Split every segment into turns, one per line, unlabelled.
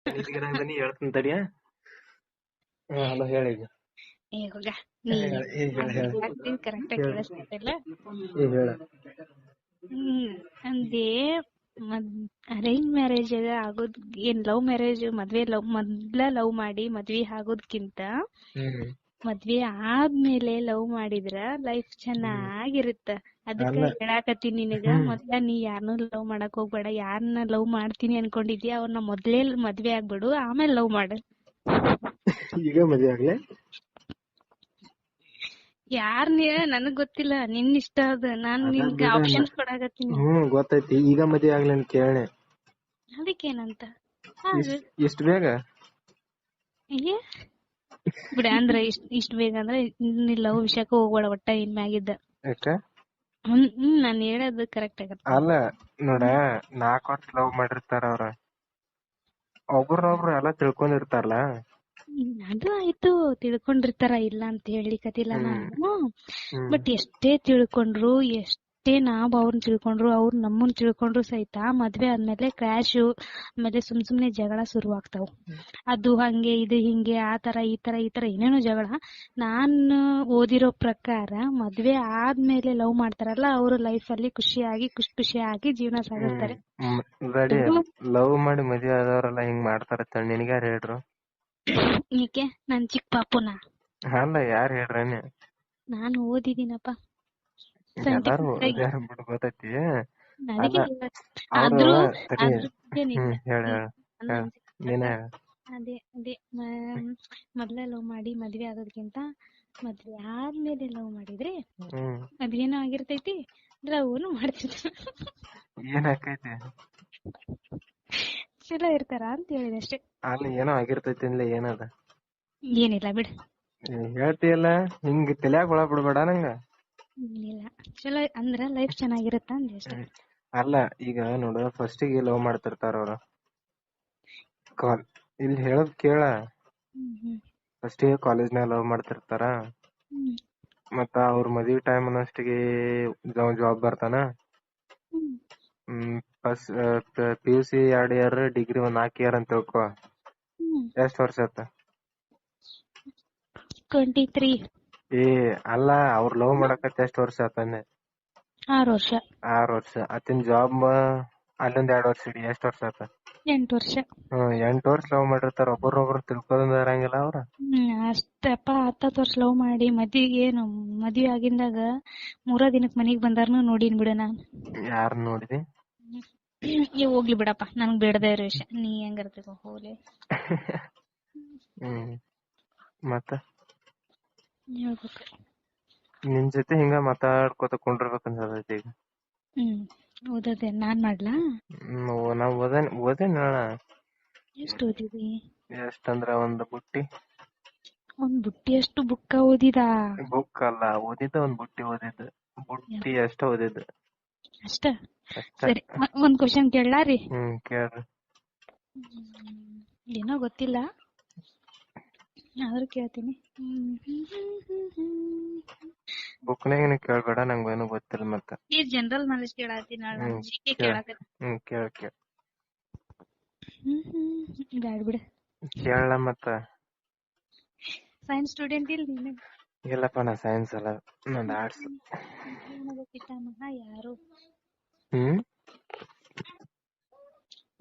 ನೀ ಹೇಳ್ತೀನಿ ತಡಿಯ. ಹಲೋ ಹೇಳಿ ಈಗ.
ಹೋಗ ನೀ ಕರೆಕ್ಟ್ ಆಗಿ ಕೇಳಿಸ್ತಿಲ್ಲ. ಅಂದೇ ಅರೇಂಜ್ ಮ್ಯಾರೇಜ್ ಆಗೋದ್ ಏನ್ ಲವ್ ಮ್ಯಾರೇಜ್ ಮೊದ್ಲ ಲವ್ ಮಾಡಿ ಮದ್ವಿ ಆಗೋದ್ಕಿಂತ ಮದ್ವೆ ಆದ್ಮೇಲೆ ಲವ್ ಮಾಡಿದ್ರ ಲೈಫ್ ಚೆನ್ನಾಗಿರುತ್ತ. ಅದಕ್ಕ ಹೇಳಾಕತ್ತೀನಿ ನಿನಗ, ಮೊದ್ಲ ನೀ ಯಾರನ್ನೂ ಲವ್ ಮಾಡಕ್ ಹೋಗ್ಬೇಡ. ಯಾರನ್ನ ಲವ್ ಮಾಡ್ತೀನಿ ಅನ್ಕೊಂಡಿದ್ಯಾ ಅವ್ರನ್ನ ಮೊದ್ಲೇ ಮದ್ವೆ ಆಗ್ಬಿಡು, ಆಮೇಲೆ ಲವ್ ಮಾಡು.
ಈಗ ಮದ್ವೆ ಆಗ್ಲೇ?
ಯಾರನ್ನ ನನಗ್ ಗೊತ್ತಿಲ್ಲ, ನಿನ್ ಇಷ್ಟ ಅದ. ನಾನ್ ನಿನ್ಗೆ ಆಪ್ಷನ್ಸ್ ಕೊಡಾಕತ್ತೀನಿ.
ಗೊತ್ತೈತಿ. ಈಗ ಮದ್ವೆ ಆಗ್ಲಿ ಅಂತ ಕೇಳನೆ.
ಅದಕ್ಕೇನಂತ
ಇಷ್ಟ ಬೇಗ
ಬಿಡ. ಅಂದ್ರ ಇಷ್ಟ ಬೇಗ ಅಂದ್ರೆ ಲವ್ ವಿಷಯಕ್ಕೆ ಹೋಗ್ಬೇಡ ಒಟ್ಟ ಇನ್ ಮ್ಯಾಗಿದ್ದ. ನಾನ್ ಹೇಳೋದು ಕರೆಕ್ಟ್ ಆಗತ್ತ.
ಅಲ್ಲ ನೋಡ, 4 ವರ್ಷ ಲವ್ ಮಾಡಿರ್ತಾರ ಅವ್ರ. ಒಬ್ರೊಬ್ರು ಎಲ್ಲ ತಿಳ್ಕೊಂಡಿರ್ತಾರಲ್ಲ.
ಅದು ಆಯ್ತು, ತಿಳ್ಕೊಂಡಿರ್ತಾರ, ಇಲ್ಲ ಅಂತ ಹೇಳಿಕತಿಲ್ಲ ನಾನು. ಬಟ್ ಎಷ್ಟೇ ತಿಳ್ಕೊಂಡ್ರು, ಎಷ್ಟೇ ನಾವ್ ಅವ್ರನ್ನ ತಿಳ್ಕೊಂಡ್ರು, ಅವ್ರು ನಮ್ಮನ್ ತಿಳ್ಕೊಂಡ್ರು ಸಹಿತ ಮದ್ವೆ ಆದ್ಮೇಲೆ ಕ್ರ್ಯಾಶ್, ಆಮೇಲೆ ಸುಮ್ನೆ ಜಗಳ ಶುರುವಾಗ್ತಾವ. ಅದು ಹಂಗೆ, ಇದು ಹಿಂಗೆ, ಆ ತರ ಈ ತರ ಏನೇನೋ ಜಗಳ. ನಾನು ಓದಿರೋ ಪ್ರಕಾರ ಮದ್ವೆ ಆದ್ಮೇಲೆ ಲವ್ ಮಾಡ್ತಾರಲ್ಲ, ಅವ್ರ ಲೈಫ್ ಅಲ್ಲಿ ಖುಷಿಯಾಗಿ ಜೀವನ ಸಾಗಿಸ್ತಾರೆ.
ಲವ್ ಮಾಡಿ ಮದ್ವೆ ಆದವರೆಲ್ಲ ಹಿಂಗ್ ಮಾಡ್ತಾರ ನಿನಗ್ಯಾರ ಹೇಳ್ರು?
ಈಕೆ ನನ್ ಚಿಕ್ಕ ಪಾಪುನ?
ಅಲ್ಲ, ಯಾರು ಹೇಳ್ರೇನೆ?
ನಾನು ಓದಿದೀನಪ್ಪ.
ಗೊತ್ತೈತಿ.
ಅದೇ ಮೊದ್ಲ ಲವ್ ಮಾಡಿ ಮದ್ವೆ ಆಗೋದ್ಕಿಂತ ಮದ್ವೆ ಆದ್ಮೇಲೆ ಲವ್ ಮಾಡಿದ್ರೆ ಅದೇನೋ ಆಗಿರ್ತೈತಿ, ಲವ್ನು ಮಾಡ್ತಿದ್ರು.
ಏನಾಕೈತಿ?
ಚಲೋ ಇರ್ತಾರ ಅಂತ ಹೇಳಿದೆ ಅಷ್ಟೇ.
ಅಲ್ಲಿ ಏನೋ ಆಗಿರ್ತೈತಿ. ಏನದ?
ಏನಿಲ್ಲ ಬಿಡ.
ಹೇಳ್ತಿಯಲ್ಲ, ಹಿಂಗ್ ತಲ್ಯಾಗ ಒಳ ಬಿಡ್ಬೇಡ ನಂಗ.
ಇಲ್ಲ, ಚಲೋ ಅಂದ್ರ ಲೈಫ್ ಚೆನ್ನಾಗಿರುತ್ತ ಅಂದೆ ಅಷ್ಟೇ.
ಅಲ್ಲ, ಈಗ ನೋಡು, ಫಸ್ಟಿಗೆ ಲವ್ ಮಾಡ್ತಿರ್ತಾರ ಅವ್ರ. ಇಲ್ಲಿ ಹೇಳೋದ್ ಕೇಳ. ಫಸ್ಟಿಗೆ ಕಾಲೇಜ್ನಾಗ ಲವ್ ಮಾಡ್ತಿರ್ತಾರ. ಮತ್ತ ಅವ್ರ ಮದ್ವಿ ಟೈಮ್ ಅನ್ನೋಷ್ಟಿಗೆ ಜಾಬ್ ಬರ್ತಾನ. PUC 2 ಇಯರ್, ಡಿಗ್ರಿ 4 ಇಯರ್ ಅಂತ ತಿಳ್ಕೊ. ಎಷ್ಟ್ ವರ್ಷ ಆತ?
23.
ಅಲ್ಲ, ಅವ್ರ ಲವ್ ಮಾಡಕತ್ತ ಎಷ್ಟ್ ವರ್ಷ ಆತಂದೆ?
6 ವರ್ಷ.
6 ವರ್ಷ. ಅತ್ತಿನ ಜಾಬ್ ಅಲ್ಲೊಂದ್ 2 ವರ್ಷ ಇಡಿ, ಎಷ್ಟ್ ವರ್ಷ ಆತ?
8 ವರ್ಷ.
8 ವರ್ಷ ಲವ್ ಮಾಡಿರ್ತಾರ. ಒಬ್ಬರೊಬ್ರು ತಿಳ್ಕೊಳಂಗ ಇರಂಗಿಲ್ಲ ಅವ್ರ.
ಅಷ್ಟಪ್ಪ. 10 ವರ್ಷ ಲವ್ ಮಾಡಿ ಮದ್ವೆ ಆಗಿಂದಾಗ 3 ದಿನಕ್ ಮನಿಗ್ ಬಂದಾರ್ನು ನೋಡಿನ್ ಬಿಡ ನಾನ್.
ಯಾರ ನೋಡಿದಿ?
ಹೋಗ್ಲಿ ಬಿಡಪ್ಪ, ನನ್ಗ್ ಬೇಡದೇ ಇರೋ ವಿಷಯ. ನೀ ಹೆಂಗಿರ್ತೀವ ಹೋಗ್ಲಿ.
ಮತ್ತ
ಹೇಳ್ಬೇಕು.
ನಿನ್ ಜೊತೆ ಹಿಂಗ ಮಾತಾಡ್ಕೊತ ಕುಂಡ್ರಬೇಕಂತೈತಿ ಈಗ.
ಓದೋದೇ ನಾನ್ ಮಾಡ್ಲಾ?
ನಾವ್ ಓದೇನ್ ಹೇಳ.
ಎಷ್ಟು ಓದಿದಿ?
ಎಷ್ಟಂದ್ರ ಒಂದ್ ಬುಟ್ಟಿ.
ಒಂದ್ ಬುಟ್ಟಿ ಅಷ್ಟು ಬುಕ್ಕ ಓದಿದ?
ಬುಕ್ ಅಲ್ಲ, ಓದಿದ್ದ ಒಂದ್ ಬುಟ್ಟಿ ಓದಿದ್ದು. ಬುಟ್ಟಿ ಅಷ್ಟ ಓದಿದ್ದು
ಅಷ್ಟ. ಸರಿ, ಒಂದ್ ಕ್ವಶನ್ ಕೇಳಲಾ ರೀ?
ಕೇಳ್ರಿ.
ಏನೋ ಗೊತ್ತಿಲ್ಲ ಆದ್ರೂ ಕೇಳ್ತೀನಿ.
ಬುಕ್ನಾಗ ಕೇಳ್ಬೇಡ, ನಂಗೇನು ಗೊತ್ತಿಲ್ಲ. ಮತ್ತ
ಈ ಜನರಲ್ ನಾಲೆಜ್ ಕೇಳಾತೀನಿ.
ಕೇಳ
ಬ್ಯಾಡ ಬಿಡ.
ಕೇಳ. ಮತ್ತ
ಸೈನ್ಸ್ ಸ್ಟೂಡೆಂಟ್ ಇಲ್ಲ ನೀನು?
ಇಲ್ಲಪ್ಪ, ನಾ ಸೈನ್ಸ್ ಅಲ್ಲ, ನಂದು ಆರ್ಟ್ಸ್.
ಪಿತಾಮಹ ಯಾರು?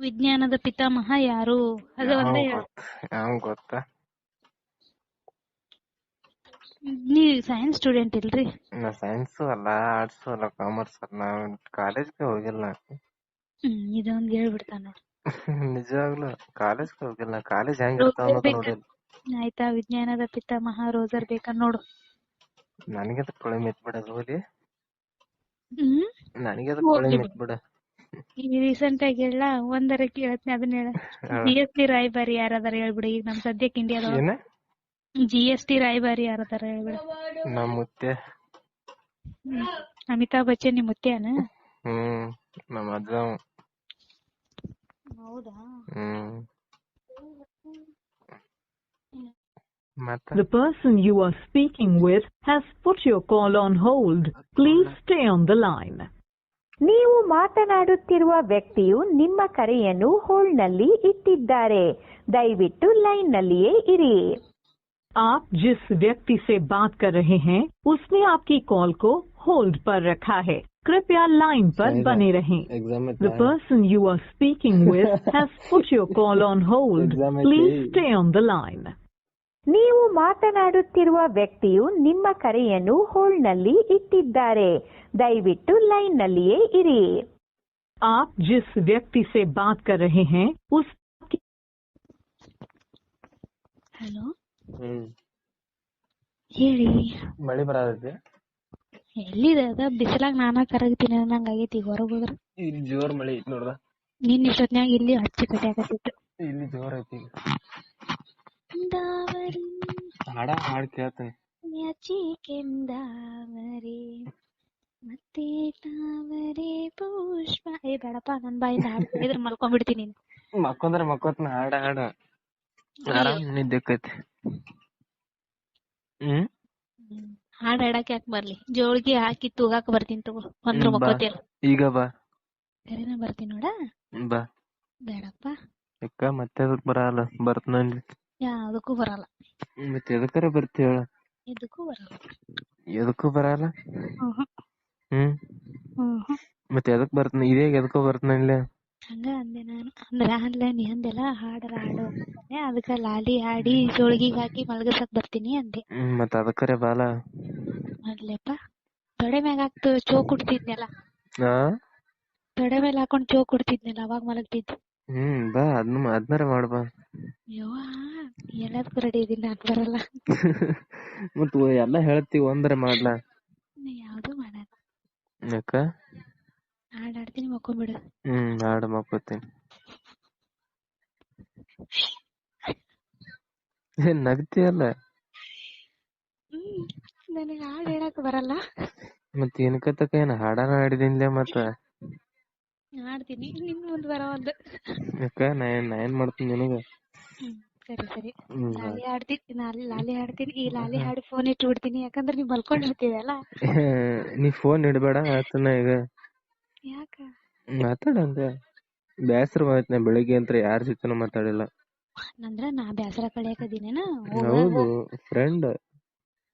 ವಿಜ್ಞಾನದ
ಪಿತಾಮಹ ಯಾರು? ಅದು ಒಂದೇ
ಗೊತ್ತಾ?
ನೀ ಸೈನ್ಸ್ ಸ್ಟೂಡೆಂಟ್ ಇಲ್ರಿ?
ನಾ ಸೈನ್ಸ್ ಅಲ್ಲ, ಆರ್ಟ್ಸ್ ಅಲ್ಲ, ಕಾಮರ್ಸ್ ಅಲ್ಲ. ನಾ ಕಾಲೇಜ್ಗೆ ಹೋಗಿಲ್ಲ.
ಇದೊಂದ್ ಹೇಳ್ಬಿಡ್ತಾನ ನೋಡು.
ನಿಜವಾಗ್ಲು ಕಾಲೇಜ್ಗೆ ಹೋಗಿಲ್ಲ. ಕಾಲೇಜ್ ಹೆಂಗಿರ್ತಾವ ಅನ್ನೋದು ನೋಡಿಲ್ಲ.
ಆಯ್ತಾ? ವಿಜ್ಞಾನದ ಪಿತಾಮಹ ರೋಸರ್ ಬೇಕನ್ ನೋಡು.
ನನಗೆ ತೊಳೆ ಮೆತ್ಬಿಡೋದು ಹೋಲಿ. ನನಗೆ ತೊಳೆ ಮೆತ್ಬಿಡ.
ಈಗ ರೀಸೆಂಟ್ ಆಗಿ ಹೇಳ, ಒಂದರ ಕೇಳತ್ನಿ, ಅದನ್ನ ಹೇಳ. GST ರಾಯಭಾರಿ ಯಾರದಾರ ಹೇಳ್ಬಿಡ. ಈಗ ನಮ್ ಸದ್ಯಕ್ಕೆ ಇಂಡಿಯಾದ GST ರಾಯಭಾರಿ ಯಾರದಾರ ಹೇಳ್ಬಿಡ.
ನಮ್ಮ ಮುತ್ತೆ.
ಅಮಿತಾಬ್ ಬಚ್ಚನ್ ನಿಮ್ ಮುತ್ಯಾನ?
ನಮ್ಮ ಅಜ್ಜ.
ಹೌದಾ?
The person you are speaking with has put your call on hold. Please stay on the line.
ನೀವು ಮಾತನಾಡುತ್ತಿರುವ ವ್ಯಕ್ತಿಯು ನಿಮ್ಮ ಕರೆಯನ್ನು ಹೋಲ್ಡ್ನಲ್ಲಿ ಇಟ್ಟಿದ್ದಾರೆ. ದಯವಿಟ್ಟು ಲೈನ್ನಲ್ಲಿಯೇ ಇರಿ.
आप जिस व्यक्ति से बात कर रहे हैं उसने आपकी कॉल को होल्ड पर रखा है. कृपया लाइन पर बने रहें. The person you are speaking with has put your call on hold. Please stay on the line.
ನೀವು ಮಾತನಾಡುತ್ತಿರುವ ವ್ಯಕ್ತಿಯು ನಿಮ್ಮ ಕರೆಯನ್ನು ಹೋಲ್ಡ್ನಲ್ಲಿ ಇಟ್ಟಿದ್ದಾರೆ. ದಯವಿಟ್ಟು ಲೈನ್ನಲ್ಲಿಯೇ ಇರಿ.
आप जिस व्यक्ति से बात कर रहे हैं उस
ಹಲೋ ಹೇಳಿ.
ಮಳಿ ಬರತೈತಿ.
ಎಲ್ಲಿದೆ ಅದ ಬಿಸಿಲಾಗ ನಾನಾ ಕರಗ್ತೀನಿ ಅನ್ನಂಗ ಆಗೈತಿ. ಹೊರಗೆ ಹೋದ್ರ
ಇಲ್ಲಿ ಜೋರ್ ಮಳಿ ಐತಿ ನೋಡ್ದ.
ನಿನ್ನ ಇಷ್ಟೊತ್ನ್ಯಾಗ ಇಲ್ಲಿ ಹಚ್ಚಿ ಕಟ್ಯಾಕತ್ತಿತ್ತು.
ಇಲ್ಲಿ ಜೋರ್ ಐತಿ.
ದಾವರಿ
ಹಾಡ್ ಕೇಳ್ತೀನಿ.
ಮ್ಯಾಚಿ ಕೆಂದಾವರಿ ಮತ್ತೆ ತಾವರೆ ಪುಷ್ಪ. ಏ ಬೇಡಪ್ಪ, ನನ್ ಬಾಯಿಂದ ಹಾಡ್ತಿದ್ರ ಮಲ್ಕೊಂಡ್ಬಿಡ್ತೀನಿ.
ಮಕ್ಕೊಂದ್ರ ಮಕ್ಕೋತ್ನ ಹಾಡ ಆರಾಮ್ ನಿದ್ದೆಕೈತಿ.
ಹಾಡ್ ಹಾಡಕ್ ಯಾಕೆ ಬರ್ಲಿ, ಜೋಳ್ಗಿ ಹಾಕಿ ತೂಗಾಕ ಬರ್ತೀನಿ ತಗೋ. ಒಂದ್ರ ಮಕ್ಕೋತಿಯಲ್ಲ.
ಈಗ ಬಾ.
ಕರೆನ ಬರ್ತೀನಿ ನೋಡ.
ಬಾ.
ಬೇಡಪ್ಪ.
ಯಾಕ ಮತ್ತೆ ಅದಕ್ ಬರಲ್ಲ? ಬರ್ತನಲ್ಲಿ
ಯಾವ್ದಕ್ಕೂ ಬರಲ್ಲ.
ಮತ್ತೆ ಎದಕ್ಕಾರ ಬರ್ತಿ ಹೇಳ?
ಎದಕ್ಕೂ ಬರಲ್ಲ.
ಎದಕ್ಕೂ ಬರಲ್ಲ? ಮತ್ತೆ ಎದಕ್ ಬರ್ತನ? ಇದೇ ಎದಕ್ಕೋ ಬರ್ತನಲ್ಲಿ. ಹಂಗ
ಅಂದೆ ನಾನು. ಅಂದ್ರ ನೀ ಅಂದೆಲ್ಲ ಹಾಡರ ಹಾಡು, ಅದಕ್ಕ ಲಾಲಿ ಹಾಡಿ ಜೋಳ್ಗಿಗ್ ಹಾಕಿ ಮಲ್ಗಸಕ್ ಬರ್ತೀನಿ ಅಂದೆ.
ಮತ್ತ ಅದಕ್ಕರೆ ಬಾಲ
ಅಲ್ಲೇಪ್ಪ. ತೊಡೆ ಮ್ಯಾಗ ಹಾಕ್ತು ಚೋಕ್ ಕುಡ್ತಿದ್ನಲ್ಲ. ತೊಡೆ ಮೇಲೆ ಹಾಕೊಂಡ್ ಚೋಕ್ ಕುಡ್ತಿದ್ನಲ್ಲ, ಅವಾಗ ಮಲಗ್ತಿದ್ದು.
ಬಾ. ಅದ್ನಾರ ಮಾಡ್ಬಾ.
ಯವ್ವ, ಎಲ್ಲದಕ್ಕೂ ರೆಡಿ ಇದೀನಿ. ನಾನ್ ಬರಲ್ಲ.
ಮತ್ ಎಲ್ಲಾ ಹೇಳ್ತೀವಿ, ಒಂದ್ರ ಮಾಡ್ಲಾ?
ಯಾವ್ದು ಮಾಡಲ್ಲ.
ಯಾಕ?
ಹಾಡಾಡ್ತೀನಿ, ಮಕ್ಕೊಂಬಿಡು.
ಹಾಡು ಮಕ್ಕೋತೀನಿ. ನಗ್ತಿಯಲ್ಲ.
ನನಗೆ ಹಾಡು ಹೇಳಕ್ ಬರಲ್ಲ.
ಮತ್ ಏನಕತ್ತಕ ಏನ್ ಹಾಡಾನ ಹಾಡಿದಿನ್ಲೆ ಮತ್ತ?
ಹಾಡ್ತೀನಿ, ನಿನ್ ಮುಂದ್ ಬರವಲ್ದು.
ಯಾಕ? ನಾ ಏನ್ ಮಾಡ್ತೀನಿ ನಿನಗ?
ಸರಿ ಲಾಲಿ ಹಾಡ್ತೀನಿ. ಈ ಲಾಲಿ ಹಾಡಿ ಫೋನ್ ಇಟ್ಟು ಬಿಡ್ತೀನಿ, ಯಾಕಂದ್ರೆ ನೀವ್ ಮಲ್ಕೊಂಡಿರ್ತೀವಲ್ಲ.
ನೀ ಫೋನ್ ಇಡ್ಬೇಡ ಆತನ. ಈಗ
ಯಾಕ
ಮಾತಾಡಂಗ ಬ್ಯಾಸರ ಆಯ್ತು. ನಾ ಬೆಳಿಗ್ಗೆ ಅಂತ ಯಾರ ಜೊತೆನೂ ಮಾತಾಡಿಲ್ಲ.
ಅಂದ್ರ ನಾ ಬ್ಯಾಸರ ಕಳಿಯಾಕದಿನೇನ?
ಹೌದು, ಫ್ರೆಂಡ್.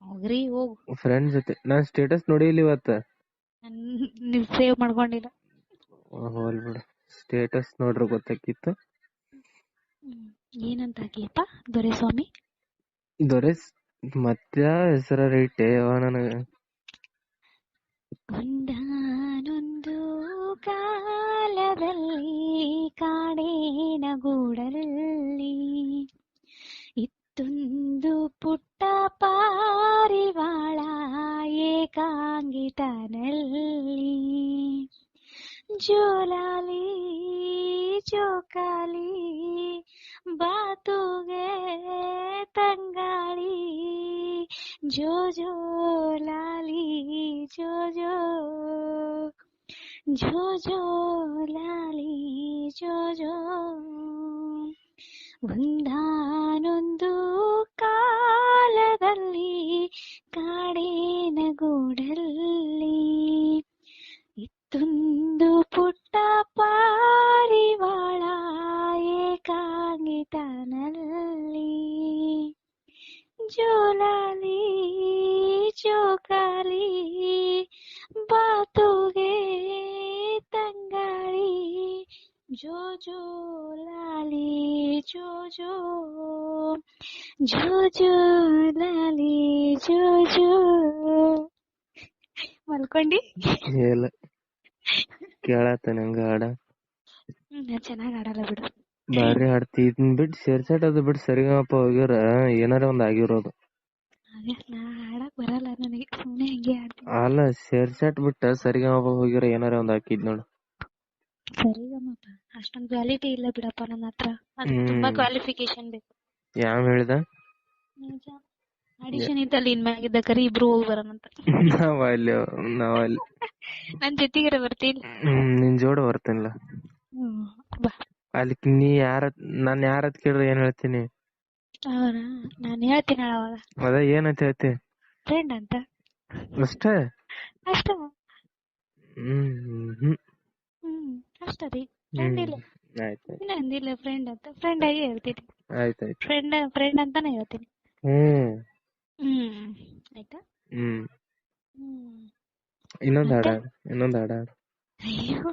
ಹೋಗ್ರಿ ಹೋಗ್.
ಫ್ರೆಂಡ್ ಜೊತೆ ನಾನ್ ಸ್ಟೇಟಸ್ ನೋಡಿಲ್ಲ ಇವತ್ತ.
ನೀವ್ ಸೇವ್ ಮಾಡ್ಕೊಂಡಿಲ್ಲ.
ಹೋಲ್ ಬಿಡು, ಸ್ಟೇಟಸ್ ನೋಡ್ರ ಗೊತ್ತಾಕಿತ್ತು.
ಏನಂತ ಹಾಕಿಯಪ್ಪ? ದೊರೆಸ್ವಾಮಿ.
ಮತ್ತೆ ಹೆಸರ ರೈಟೆ ನನಗ.
ಒಂದಾನೊಂದು ಕಾಲದಲ್ಲಿ ಕಾಡೇನ ಗೂಡಲ್ಲಿ ಇತ್ತೊಂದು ಪುಟ್ಟ ಪಾರಿವಾಳ ಏಕಾಂಗಿತನಲ್ಲಿ. ಜೋಲಾಲಿ ಜೋಕಾಲಿ ಬಾತುಗೆ ತಂಗಾಳಿ ಜೋ ಜೋ ಲಾಲಿ ಜೋ ಜೋ ಜೋ ಜೋ ಲಾಲಿ ಜೋ ಜೋ. ಒಂದಾನೊಂದು ಕಾಲದಲ್ಲಿ ಕಾಡೇನ ಗೂಡಲ್ಲಿ ಇತ್ತೊಂದು ಪುಟ್ಟ ಪಾರಿವಾಳ ಏಕಾಂಗಿತನಲ್ಲಿ. ಜೋಲಾಲಿ ಜೋಕಾಲಿ ಬಾತುಗೆ ತಂಗಾಳಿ ಜೋ ಜೋ ಲಾಲಿ ಜೋ ಜೋ ಜೋ ಜೋ ಲಾಲಿ ಜೋ ಜೋ. ಮಲ್ಕೊಂಡಿ?
ಇಲ್ಲ, ಕೇಳತ್ತ ನಂಗ ಹಾಡ.
ಚೆನ್ನಾಗ್ ಆಡಲ್ಲ ಬಿಡು.
ಬಾರಿ ಹಾಡ್ತಿ. ಇದನ್ ಬಿಟ್ಟು ಸೇರ್ಸಾಟ್ ಅದು ಬಿಟ್ಟು ಸರಿಗಮಪ ಹೋಗ್ಯಾರ ಏನಾರ ಒಂದ್ ಆಗಿರೋದು.
ನಾ ಹಾಡಕ್ ಬರಲ್ಲ ನನಗೆ, ಸುಮ್ನೆ ಹಂಗೆ ಹಾಡ್ತೀನಿ.
ಅಲ್ಲ, ಸೇರ್ಸಾಟ್ ಬಿಟ್ಟ ಸರಿಗಮಪ ಹೋಗ್ಯಾರ ಏನಾರ ಒಂದ್ ಹಾಕಿದ್ ನೋಡು.
ಸರಿಗಮಪ ಅಷ್ಟೊಂದ್ ಕ್ವಾಲಿಟಿ ಇಲ್ಲ ಬಿಡಪ್ಪ ನನ್ನ ಹತ್ರ. ಅದು ತುಂಬಾ ಕ್ವಾಲಿಫಿಕೇಶನ್ ಬೇಕು.
ಯಾವ್ ಹೇಳ್ದ?
ನಿಜ. ಆಡಿಷನ್ ಇತ್ತಲ್ಲಿ ಇನ್ಮ್ಯಾಗಿದ್ದ ಕರಿ, ಇಬ್ರು ಹೋಗಿ ಬರೋಣಂತ.
ನಾವಲ್ಲಿ
ನನ್ ಜೊತೆಗೆ ಬರ್ತೀನಿ.
ನಿನ್ ಜೋಡ ಬರ್ತೇನಿಲ್ಲ.
ಬಾ.
ಅಲ್ಲಿ ನಾನ್ ಯಾರತ್ ಕೇಳಿದ್ರೆ ಏನ್ ಹೇಳ್ತೀನಿ?
ಅವರಾ? ನಾನ್ ಹೇಳ್ತೀನಿ ಅವಾಗ.
ಅದ ಏನಂತ ಹೇಳ್ತಿ?
ಫ್ರೆಂಡ್ ಅಂತ
ಅಷ್ಟೇ.
ಅಷ್ಟ. ಅಷ್ಟರಿ. ಫ್ರೆಂಡ್ ಇಲ್ಲ,
ಆಯ್ತಾಯ್ತು
ಇನ್ನೊಂದಿಲ್ಲ ಫ್ರೆಂಡ್ ಅಂತ. ಫ್ರೆಂಡ್ ಆಗಿ ಹೇಳ್ತೀನಿ,
ಆಯ್ತಾಯ್ತು.
ಫ್ರೆಂಡ್ ಅಂತಾನೆ ಹೇಳ್ತೀನಿ. ಆಯ್ತಾ.
ಇನ್ನೊಂದ್
ಮತ್ತೆ
ಹಾಡ
ಅಯ್ಯೋ,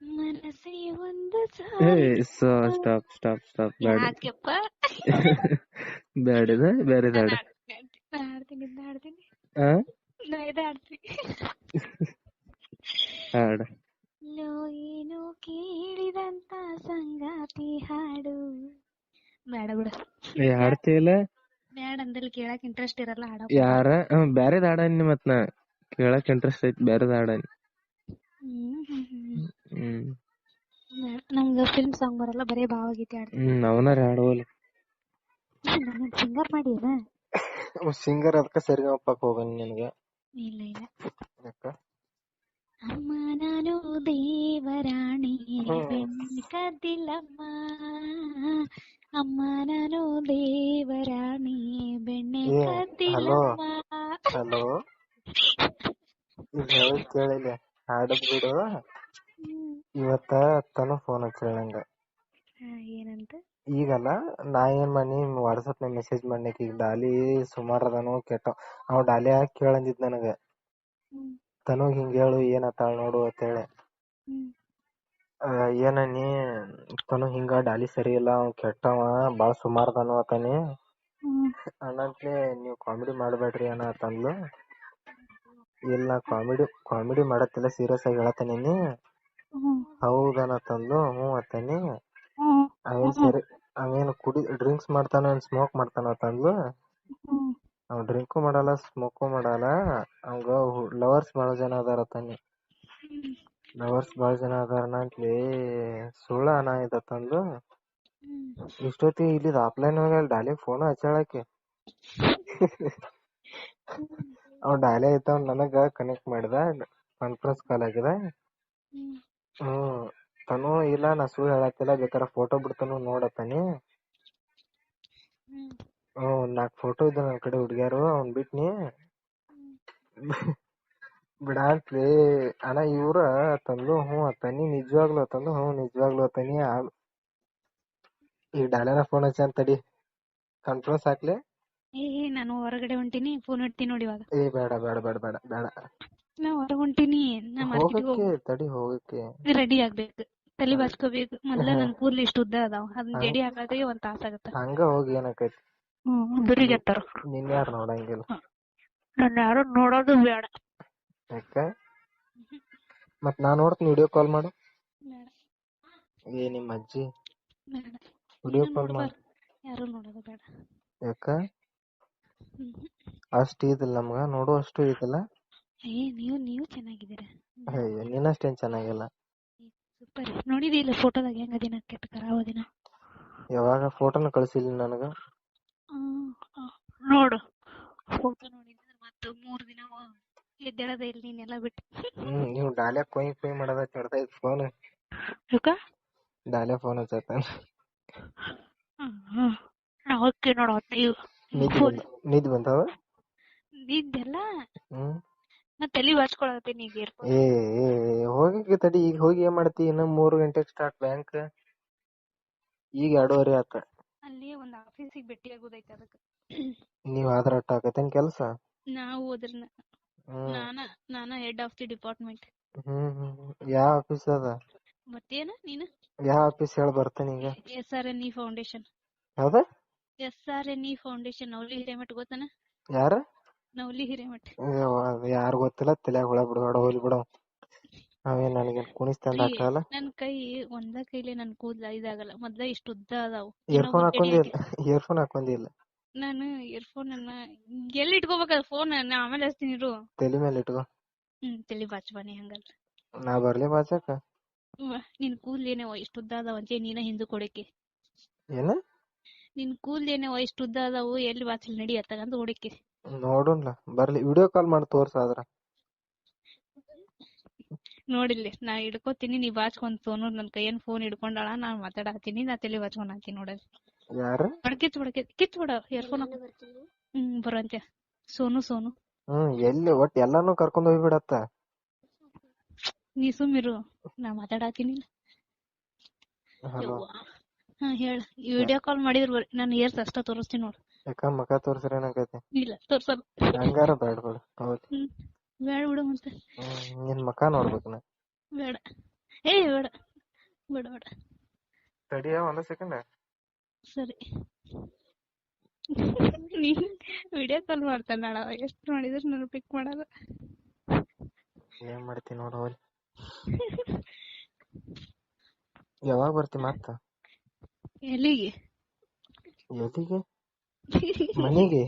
ಮನಸ್ಸೇ ಒಂದು
ಸ್ಟಾಪ್ ಸ್ಟಾಪ್ ಸ್ಟಾಪ್ ಬೇಡ.
ಯಾಕೆಪ್ಪ.
ಬೇಡದ ಬೇರೆ ಹಾಡ.
ಹಾಡ್ತೀನಿ
ಹಾಡ
ಲೋ ಏನೋ ಕೇಳಿದಂತ ಸಂಗಾತಿ ಹಾಡು. ಬೇಡ ಬಿಡ,
ಹಾಡ್ತಿಲ್ಲ.
ಬೇಡ ಅಂದಲ್ಲಿ ಕೇಳಕ್ ಇಂಟ್ರೆಸ್ಟ್ ಇರಲ್ಲ.
ಯಾರ ಬ್ಯಾರೆದ್ ಹಾಡನಿ ಮತ್ ನಾ ಕೇಳಕ್ ಇಂಟ್ರೆಸ್ಟ್ ಐತಿ ಬ್ಯಾರೆದ್ ಹಾಡನಿ.
ನಂಗ ಫಿಲ್ಮ್ ಸಾಂಗ್ ಬರಲ್ಲ, ಬರೇ ಭಾವಗೀತೆ ಹಾಡ್ತೀನಿ.
ಅವನಾರ ಹಾಡೋಲ್ಲ.
ಸಿಂಗರ್ ಮಾಡಿ
ಸಿಂಗರ್ ಅದಕ್ಕ ಸರಿಗಮಪಕ್ ಹೋಗನ್ ನಿನಗೆ.
ಇಲ್ಲ ಅಮ್ಮ ನಾನು ದೇವರಾಣಿ ಬೆಣ್ಣೆ ಕದ್ದಿಲ್ಲಮ್ಮ, ಅಮ್ಮ ನಾನು ದೇವರಾಣಿ ಬೆಣ್ಣೆ ಕದ್ದಿಲ್ಲಮ್ಮ.
ಹಲೋ ಇಲ್ಲಿ ಹೇಳದ್ ಕೇಳಿಲ್ಲ, ಹಾಡದ್ ಬಿಡು. ಇವತ್ತ ತನು ಫೋನ್ ಹಚ್ಚ ನಂಗ.
ಏನಂತ? ಈಗಲ್ಲ
ನಾ ಏನ್ ಮಾಡಿ ವಾಟ್ಸಪ್ ನಾಗ ಮೆಸೇಜ್ ಮಾಡ್ಲಿಕ್ಕೆ, ಈಗ ಡಾಲಿ ಸುಮಾರ್ ಅದನು ಕೆಟ್ಟ ಅವ್ ಡಾಲಿ ಹಾಕಿ ಕೇಳಂದಿದ್ ನನಗ. ತನುಗ್ ಹಿಂಗ ಹೇಳು ಏನತ್ತಾಳ ನೋಡು ಅಂತ ಹೇಳಿ. ಏನನಿ ತನು ಹಿಂಗ ಡಾಲಿ ಸರಿ ಇಲ್ಲ, ಅವ್ ಕೆಟ್ಟವ ಬಾಳ ಸುಮಾರ್ದನು ಅತಾನಿ ಅನ್ನಂತ್ಲೆ ನೀವ್ ಕಾಮಿಡಿ ಮಾಡ್ಬೇಡ್ರಿ ಅನ್ನತಂದ್ಲು. ಇಲ್ಲ ಕಾಮಿಡಿ ಮಾಡತ್ತಿಲ್ಲ, ಸೀರಿಯಸ್ ಆಗಿ ಹೇಳತ್ತೀನಿ. ಹೌದನತಂದ್ಲು. ಅತ್ತಾನಿ. ಅವೇನ್ ಸರಿ, ಅವೇನ್ ಡ್ರಿಂಕ್ಸ್ ಮಾಡ್ತಾನ, ಸ್ಮೋಕ್ ಮಾಡ್ತಾನ ಅಂತಂದ್ಲು. ಅವ್ ಡ್ರಿಂಕು ಮಾಡಲ್ಲ, ಸ್ಮೋಕು ಮಾಡಲ್ಲ. ಅವಂಗ ಲವರ್ಸ್ ಬಾಳ ಜನ ಅದಾರ ತಾನಿ. ಲವರ್ಸ್ ಬಾಳ ಜನ ಅದಾರನಂತ್ಲಿ ಸುಳ್ಳ ಅನ ಇದತ್ತಂದ್ಲು. ಇಷ್ಟೊತ್ತಿ ಇಲ್ಲಿ ಆಫ್ಲೈನ್ ಹೋಗಿ ಡಾಲಿ ಫೋನ್ ಹಚ್ಚಾಳಕಿ. ಅವ್ ಡಾಲಿ ಐತವ್ ನನಗ ಕನೆಕ್ಟ್ ಮಾಡಿದ, ಕಾನ್ಫರೆನ್ಸ್ ಕಾಲ್ ಆಗಿದೆ. ತನು ಇಲ್ಲ ನಾ ಸುಳ್ಳು ಹೇಳತ್ತಿಲ್ಲ, ಬೇಕಾರೆ ಫೋಟೋ ಬಿಡ್ತಾನು ನೋಡತ್ತಾನಿ. 4 ಫೋಟೋ ಇದ್ದ ನನ್ ಕಡೆ ಹುಡ್ಗ್ಯಾರು, ಅವ್ನ್ ಬಿಟ್ನಿ ಬಿಡಾತ್ಲಿ ಅಣ್ಣ ಇವ್ರ ತಂದು. ಅತ್ತಾನಿ ನಿಜವಾಗ್ಲು ತಂದು. ನಿಜವಾಗ್ಲು ಅತ್ತಾನಿ. ಈಗ ಡಾಲಿನ ಫೋನ್ ಹಚ್ಚ ಅಂತಡಿ, ಕಾನ್ಫರೆನ್ಸ್ ಹಾಕ್ಲಿ.
ನಾನು ಹೊರಗಡೆ ಹೊಂಟಿನಿ, ಫೋನ್ ಇಡ್ತೀನಿ ನೋಡಿ ಇವಾಗ.
ಬೇಡ ಬೇಡ ಬೇಡ ಬೇಡ ಬೇಡ,
ನಾ ಹೊರಗ್ ಹೊಂಟಿನಿ.
ಹೋಗಕ್ಕೆ ತಡಿ, ಹೋಗಕ್ಕೆ
ರೆಡಿ ಆಗ್ಬೇಕು, ತಲೆ ಬಾಚ್ಕೋಬೇಕು. ಮೊದ್ಲ ನನ್ ಕೂದ್ಲು ಇಷ್ಟು ಉದ್ದ ಅದಾವ, ಅದನ್ನ ಜಡಿ ಹಾಕೋದೇ 1 ತಾಸ ಆಗತ್ತ.
ಹಂಗ ಹೋಗಿ ಏನಕೈತಿ,
ದುರಿಗೆತ್ತಾರ.
ನಿನ್ ಯಾರು ನೋಡಂಗಿಲ್ಲ,
ನನ್ನ ಯಾರು ನೋಡೋದು ಬೇಡ.
ಯಾಕ? ಮತ್ ನಾ ನೋಡ್ತೀನಿ, ವಿಡಿಯೋ ಕಾಲ್ ಮಾಡು. ನಿಮ್ಮ ಅಜ್ಜಿ ವಿಡಿಯೋ ಕಾಲ್ ಮಾಡು.
ಯಾರು ನೋಡೋದು ಬೇಡ.
ಯಾಕ? ಅಷ್ಟು ಇದಿಲ್ಲ ನಮ್ಗ, ನೋಡು ಅಷ್ಟು ಇದಿಲ್ಲ.
ನೀವು ಚೆನ್ನಾಗಿದ್ದೀರಾ.
ನೀನಷ್ಟೇನ್ ಚೆನ್ನಾಗಿಲ್ಲ.
ಸೂಪರ್. ನೋಡಿದಿಲ್ಲ ಫೋಟೋದಾಗ ಹೆಂಗ ದಿನ ಕೆಟ್ಟ ಕರಾವ ದಿನ.
ಯಾವಾಗ ಫೋಟೋನ ಕಳ್ಸಿಲ್ಲ ನನಗ.
ನೋಡು ಫೋಟೋ ನೋಡಿದ್ರೆ ಮತ್ತೆ 3 ದಿನ ಎದ್ದೇಳದ ಇಲ್ಲ ನೀನೆಲ್ಲ ಬಿಟ್ಟು.
ನೀವು ಡಾಲೆ ಕೊಯ್ ಕೊಯ್ ಮಾಡದ ಕೆಡ್ತಾ ಇತ್ತು ಫೋನ್.
ಯಾಕ?
ಡಾಲೆ ಫೋನ್ ಹಚ್ಚತಾನ.
ಓಕೆ ನೋಡು.
ನಿದ್ದೆ ಬಂತಾವ?
ನಿದ್ದೆಲ್ಲ ನಾ ತಲೆ ಬಾಚ್ಕೊಳತೀನಿ ಈಗ.
ಹೋಗಿ ತಡಿ, ಈಗ ಹೋಗಿ ಏನ್ ಮಾಡ್ತಿ? ಇನ್ನ 3 ಗಂಟೆಗೆ ಸ್ಟಾರ್ಟ್ ಬ್ಯಾಂಕ್, ಈಗ 2:30 ಆತ.
ಅಲ್ಲಿ ಒಂದ್ ಆಫೀಸಿಗೆ ಭೇಟಿ ಆಗೋದೈತೆ, ಅದಕ್ಕೆ.
ನೀವ್ ಆದ್ರ ಅಟ್ಟ ಆಕತೇನ್ ಕೆಲ್ಸ? ನಾವು
ಹೋದ್ರ ನಾನ ಹೆಡ್ ಆಫ್ ದಿ ಡಿಪಾರ್ಟ್ಮೆಂಟ್.
ಯಾವ ಆಫೀಸ್ ಅದ?
ಮತ್ತೇನ ನೀನು?
ಯಾವ ಆಫೀಸ್ ಹೇಳ ಬರ್ತೇನೆ ಈಗ.
SRNE foundation.
ಯಾವ್ದ?
SRNE foundation. ನವಲಿ ಹಿರೇಮಠ ಗೊತ್ತನ?
ಯಾರ?
ನವಲಿ ಹಿರೇಮಠ.
ಯಾರು ಗೊತ್ತಿಲ್ಲ, ತಲೆಯಾಗ ಹುಳ ಬಿಡಬೇಡ, ಹೋಗ್ಲಿ ಬಿಡ. ಅವೇನ್ ನನಗೇನ್ ಕುಣಿಸ್ತಂದ ಹಾಕಲ್ಲ.
ನನ್ ಕೈ ಒಂದ ಕೈಲಿ ನನ್ ಕೂದ್ಲ ಇದಾಗಲ್ಲ. ಮೊದ್ಲ ಇಷ್ಟು ಉದ್ದ ಅದಾವು.
ಇಯರ್ಫೋನ್ ಹಾಕೊಂಡಿಲ್ಲ.
ನಾನು ಇಯರ್ಫೋನ್ ಅನ್ನ ಎಲ್ಲಿ ಇಟ್ಕೋಬೇಕಲ್ಲ ಫೋನ್? ಆಮೇಲೆ ಹಚ್ತೀನಿ ಇರು.
ತಲೆ ಮೇಲೆ ಇಟ್ಕೋ.
ತಲೆ ಬಾಚ್ಬಾನಿ ಹಂಗಲ್ಲ.
ನಾ ಬರ್ಲಿ ಬಾಚಕ?
ನಿನ್ ಕೂದ್ಲೇನವ ಇಷ್ಟು ಉದ್ದ ಅದಾವ ಅಂತ ನೀನ ಹಿಂದು ಕೊಡಕ್ಕೆ.
ಏನ? ನಿನ್
ಕೂದ್ಲೇನವ ಇಷ್ಟು ಉದ್ದ ಅದಾವು, ಎಲ್ಲಿ ಬಾಚಲ್ ನಡಿ ಅತ್ತಗಂತ ಹೊಡಿಕೆ.
ನೋಡೋಣ ಬರ್ಲಿ, ವಿಡಿಯೋ ಕಾಲ್ ಮಾಡಿ ತೋರ್ಸಾದ್ರ.
ನೋಡಿಲ್ಲಿ ನಾ ಹಿಡ್ಕೋತೀನಿ, ನೀ ಬಾಚ್ಕೊಂಡ್ ಸೋನು ನನ್ ಕೈಯನ್ ಫೋನ್ ಹಿಡ್ಕೊಂಡಾಳ, ನಾನ್ ಮಾತಾಡತೀನಿ, ನಾ ತಲೆ ಬಾಚ್ಕೊಂಡ್ ಹಾಕಿ ನೋಡಲ್.
ಯಾರ?
ಕಿಚ್ಬಿಡ ಇಯರ್ಫೋನ್. ಬರಂತೆ ಸೋನು.
ಎಲ್ಲಿ ಒಟ್ಟು ಎಲ್ಲಾನು ಕರ್ಕೊಂಡ್ ಹೋಗ್ಬಿಡತ್ತ.
ನೀ ಸುಮ್ಮಿರು ನಾ ಮಾತಾಡತೀನಿ.
ಹಲೋ
ಹಾ ಹೇಳ. ವಿಡಿಯೋ ಕಾಲ್ ಮಾಡಿದ್ರ ನಾನು ಏರ್ಸ್ ಅಷ್ಟ ತೋರಿಸ್ತೀನಿ ನೋಡು.
ಯಾಕ ಮಕ ತೋರ್ಸ್ರ ಏನಾಗೈತಿ?
ಇಲ್ಲ ತೋರ್ಸಲ್ಲ.
ಹಂಗಾರ ಬೇಡ ಬಿಡು. ಹೌದು
ಬೇಡ ಬಿಡು ಮತ್ತೆ.
ನಿನ್ ಮಕ ನೋಡ್ಬೇಕು ನಾ.
ಬೇಡ ಏ ಬೇಡ ಬೇಡ ಬೇಡ.
ತಡಿಯ ಒಂದ ಸೆಕೆಂಡ್. ಸರಿ.
ನೀನ್ ವಿಡಿಯೋ ಕಾಲ್ ಮಾಡ್ತಾನ ಎಷ್ಟು ಮಾಡಿದ್ರು ನಾನು ಪಿಕ್ ಮಾಡಲ್ಲ.
ಏನ್ ಮಾಡ್ತೀನಿ ನೋಡು. ಯಾವಾಗ ಬರ್ತಿ ಮತ್ತ?
ಎಲ್ಲಿಗೆ?
ಎಲ್ಲಿಗೆ? ಮನೆಗೆ.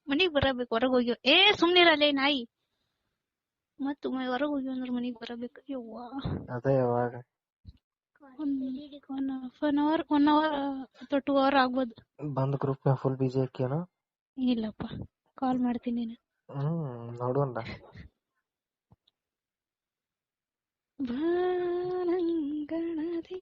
ಮನಿಗ್ ಬರಬೇಕು. ಹೊರಗೆ ಹೋಗ್ಯವ. ಸುಮ್ನಿರಲ್ಲೇ ನಾಯಿ. ಮತ್ತ ಹೊರಗೆ ಹೋಗ್ಯವ ಅಂದ್ರೆ ಮನಿಗ್ ಬರಬೇಕು. ಯವ್ವ
ಅದೇ ಯಾವಾಗ?
1 hour ಅಥವಾ 2 hour ಆಗ್ಬೋದು.
ಬಂದ್ ಗ್ರೂಪ್ ಫುಲ್ ಬಿಜಿ ಹಾಕ್ಯಾನ.
ಇಲ್ಲಪ್ಪ ಕಾಲ್ ಮಾಡ್ತೀನಿ.
ನೋಡೋಣ.
ಬಾನಂಗಳದಿ